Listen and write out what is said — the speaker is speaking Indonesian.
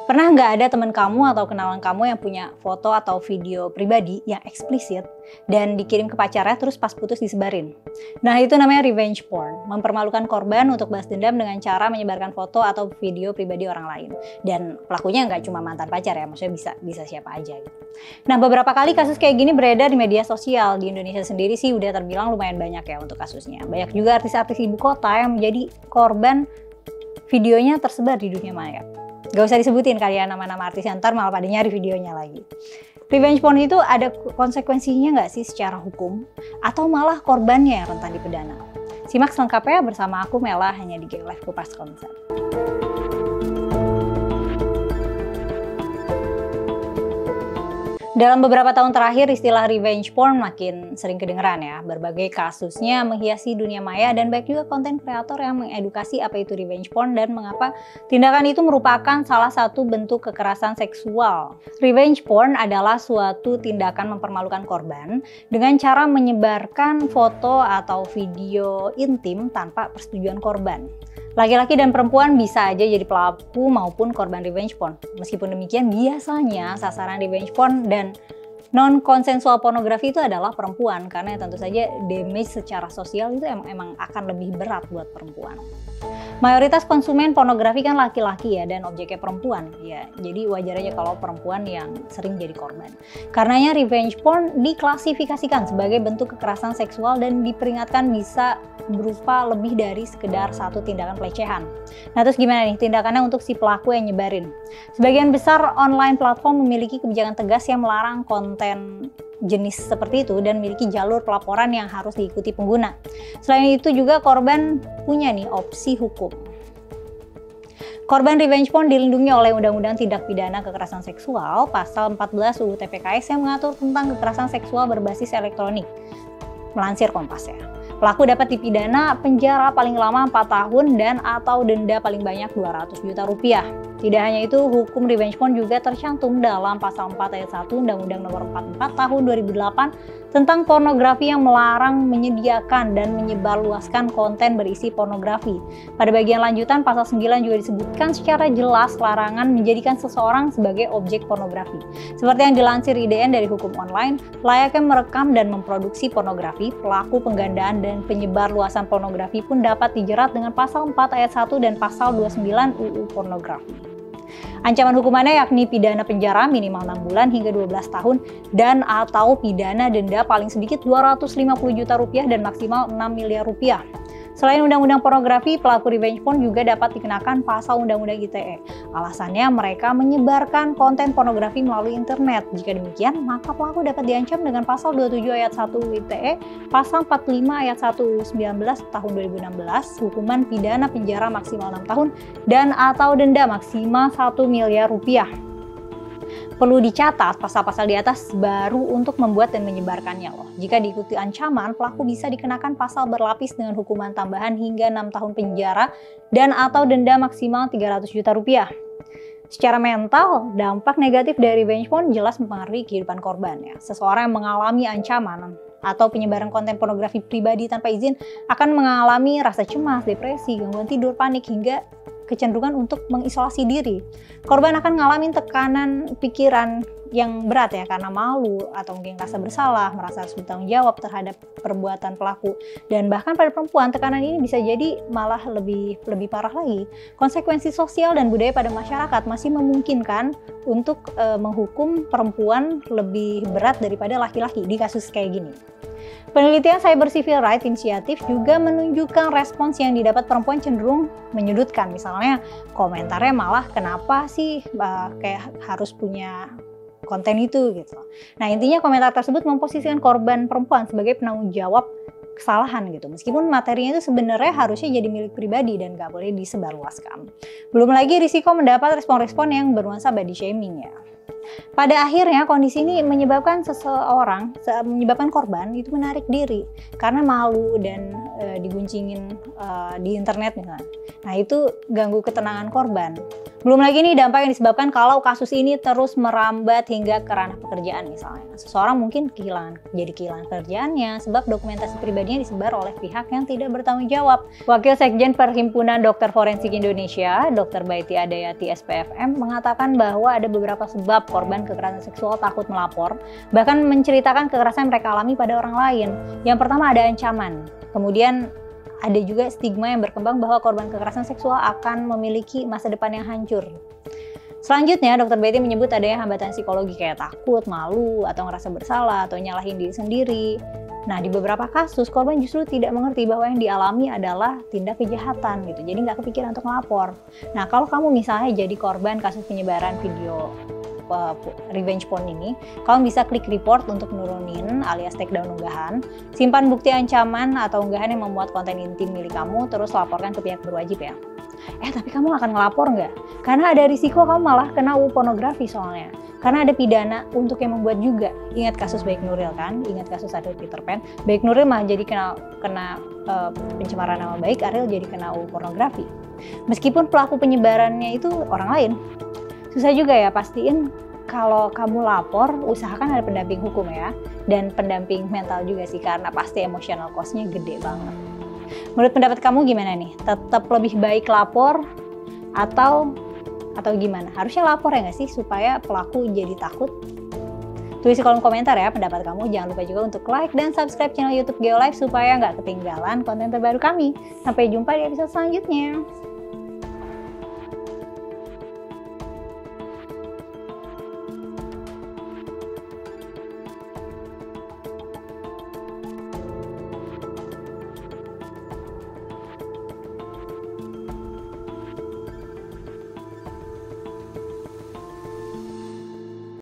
Pernah nggak ada teman kamu atau kenalan kamu yang punya foto atau video pribadi yang eksplisit dan dikirim ke pacarnya terus pas putus disebarin? Nah, itu namanya revenge porn, mempermalukan korban untuk balas dendam dengan cara menyebarkan foto atau video pribadi orang lain. Dan pelakunya nggak cuma mantan pacar ya, maksudnya bisa siapa aja gitu. Nah, beberapa kali kasus kayak gini beredar di media sosial. Di Indonesia sendiri sih udah terbilang lumayan banyak ya untuk kasusnya. Banyak juga artis-artis ibu kota yang menjadi korban, videonya tersebar di dunia maya. Gak usah disebutin kalian nama-nama artis, ntar malah pada nyari videonya lagi. Revenge porn itu ada konsekuensinya nggak sih secara hukum? Atau malah korbannya yang rentan dipidana? Simak selengkapnya bersama aku Mela hanya di GeoLive Kupas Konsep. Dalam beberapa tahun terakhir, istilah revenge porn makin sering kedengeran ya. Berbagai kasusnya menghiasi dunia maya dan baik juga konten kreator yang mengedukasi apa itu revenge porn dan mengapa tindakan itu merupakan salah satu bentuk kekerasan seksual. Revenge porn adalah suatu tindakan mempermalukan korban dengan cara menyebarkan foto atau video intim tanpa persetujuan korban. Laki-laki dan perempuan bisa aja jadi pelaku maupun korban revenge porn. Meskipun demikian, biasanya sasaran revenge porn dan non-konsensual pornografi itu adalah perempuan, karena tentu saja damage secara sosial itu emang akan lebih berat buat perempuan. Mayoritas konsumen pornografi kan laki-laki ya, dan objeknya perempuan ya, jadi wajar aja kalau perempuan yang sering jadi korban. Karenanya revenge porn diklasifikasikan sebagai bentuk kekerasan seksual dan diperingatkan bisa berupa lebih dari sekedar satu tindakan pelecehan. Nah, terus gimana nih tindakannya untuk si pelaku yang nyebarin? Sebagian besar online platform memiliki kebijakan tegas yang melarang konten jenis seperti itu dan memiliki jalur pelaporan yang harus diikuti pengguna. Selain itu juga korban punya nih opsi hukum. Korban revenge porn dilindungi oleh Undang-Undang Tindak Pidana Kekerasan Seksual Pasal 14 UU TPKS yang mengatur tentang kekerasan seksual berbasis elektronik. Melansir Kompas ya. Pelaku dapat dipidana penjara paling lama 4 tahun dan atau denda paling banyak 200 juta rupiah. Tidak hanya itu, hukum revenge porn juga tercantum dalam Pasal 4 Ayat 1 Undang-Undang Nomor 44 Tahun 2008 tentang pornografi yang melarang menyediakan dan menyebarluaskan konten berisi pornografi. Pada bagian lanjutan, Pasal 9 juga disebutkan secara jelas larangan menjadikan seseorang sebagai objek pornografi. Seperti yang dilansir IDN dari hukum online, layaknya merekam dan memproduksi pornografi, pelaku penggandaan dan penyebar luasan pornografi pun dapat dijerat dengan Pasal 4 Ayat 1 dan Pasal 29 UU Pornografi. Ancaman hukumannya yakni pidana penjara minimal 6 bulan hingga 12 tahun dan atau pidana denda paling sedikit 250 juta rupiah dan maksimal 6 miliar rupiah. Selain undang-undang pornografi, pelaku revenge porn juga dapat dikenakan pasal undang-undang ITE. Alasannya mereka menyebarkan konten pornografi melalui internet. Jika demikian, maka pelaku dapat diancam dengan pasal 27 ayat 1 ITE, pasal 45 ayat 1 19 tahun 2016, hukuman pidana penjara maksimal 6 tahun dan atau denda maksimal 1 miliar rupiah. Perlu dicatat, pasal-pasal di atas baru untuk membuat dan menyebarkannya loh. Jika diikuti ancaman, pelaku bisa dikenakan pasal berlapis dengan hukuman tambahan hingga 6 tahun penjara dan atau denda maksimal 300 juta rupiah. Secara mental, dampak negatif dari revenge porn jelas mempengaruhi kehidupan korban ya. Seseorang yang mengalami ancaman atau penyebaran konten pornografi pribadi tanpa izin akan mengalami rasa cemas, depresi, gangguan tidur, panik, hingga kecenderungan untuk mengisolasi diri. Korban akan mengalami tekanan pikiran yang berat ya karena malu atau mungkin rasa bersalah, merasa harus bertanggung jawab terhadap perbuatan pelaku. Dan bahkan pada perempuan tekanan ini bisa jadi malah lebih parah lagi. Konsekuensi sosial dan budaya pada masyarakat masih memungkinkan untuk menghukum perempuan lebih berat daripada laki-laki di kasus kayak gini. Penelitian Cyber Civil Rights Initiative juga menunjukkan respons yang didapat perempuan cenderung menyudutkan. Misalnya komentarnya malah kenapa sih kayak harus punya konten itu gitu. Nah, intinya komentar tersebut memposisikan korban perempuan sebagai penanggung jawab kesalahan gitu. Meskipun materinya itu sebenarnya harusnya jadi milik pribadi dan gak boleh disebarluaskan. Belum lagi risiko mendapat respon-respon yang bernuansa body shaming ya. Pada akhirnya kondisi ini menyebabkan menyebabkan korban itu menarik diri karena malu dan diguncingin di internet misalnya. Nah itu ganggu ketenangan korban. Belum lagi nih dampak yang disebabkan kalau kasus ini terus merambat hingga ke ranah pekerjaan misalnya. Seseorang mungkin kehilangan kerjaannya sebab dokumentasi pribadinya disebar oleh pihak yang tidak bertanggung jawab. Wakil Sekjen Perhimpunan Dokter Forensik Indonesia, Dr. Baiti Adayati SPFM, mengatakan bahwa ada beberapa sebab korban kekerasan seksual takut melapor, bahkan menceritakan kekerasan yang mereka alami pada orang lain. Yang pertama ada ancaman. Kemudian ada juga stigma yang berkembang bahwa korban kekerasan seksual akan memiliki masa depan yang hancur. Selanjutnya, Dr. Betty menyebut adanya hambatan psikologi kayak takut, malu, atau ngerasa bersalah, atau nyalahin diri sendiri. Nah, di beberapa kasus, korban justru tidak mengerti bahwa yang dialami adalah tindak kejahatan gitu. Jadi nggak kepikiran untuk melapor. Nah, kalau kamu misalnya jadi korban kasus penyebaran video revenge porn ini, kamu bisa klik report untuk nurunin alias take down unggahan, simpan bukti ancaman atau unggahan yang memuat konten intim milik kamu, terus laporkan ke pihak berwajib ya. Tapi kamu akan ngelapor nggak? Karena ada risiko kamu malah kena pornografi soalnya. Karena ada pidana untuk yang membuat juga. Ingat kasus Baik Nuril kan? Ingat kasus Ariel Peter Pan? Baik Nuril malah jadi kena pencemaran nama baik, Ariel jadi kena pornografi. Meskipun pelaku penyebarannya itu orang lain. Susah juga ya pastiin kalau kamu lapor, usahakan ada pendamping hukum ya. Dan pendamping mental juga sih, karena pasti emotional cost-nya gede banget. Menurut pendapat kamu gimana nih? Tetap lebih baik lapor atau gimana? Harusnya lapor ya nggak sih supaya pelaku jadi takut? Tulis di kolom komentar ya pendapat kamu. Jangan lupa juga untuk like dan subscribe channel YouTube Geolife supaya nggak ketinggalan konten terbaru kami. Sampai jumpa di episode selanjutnya.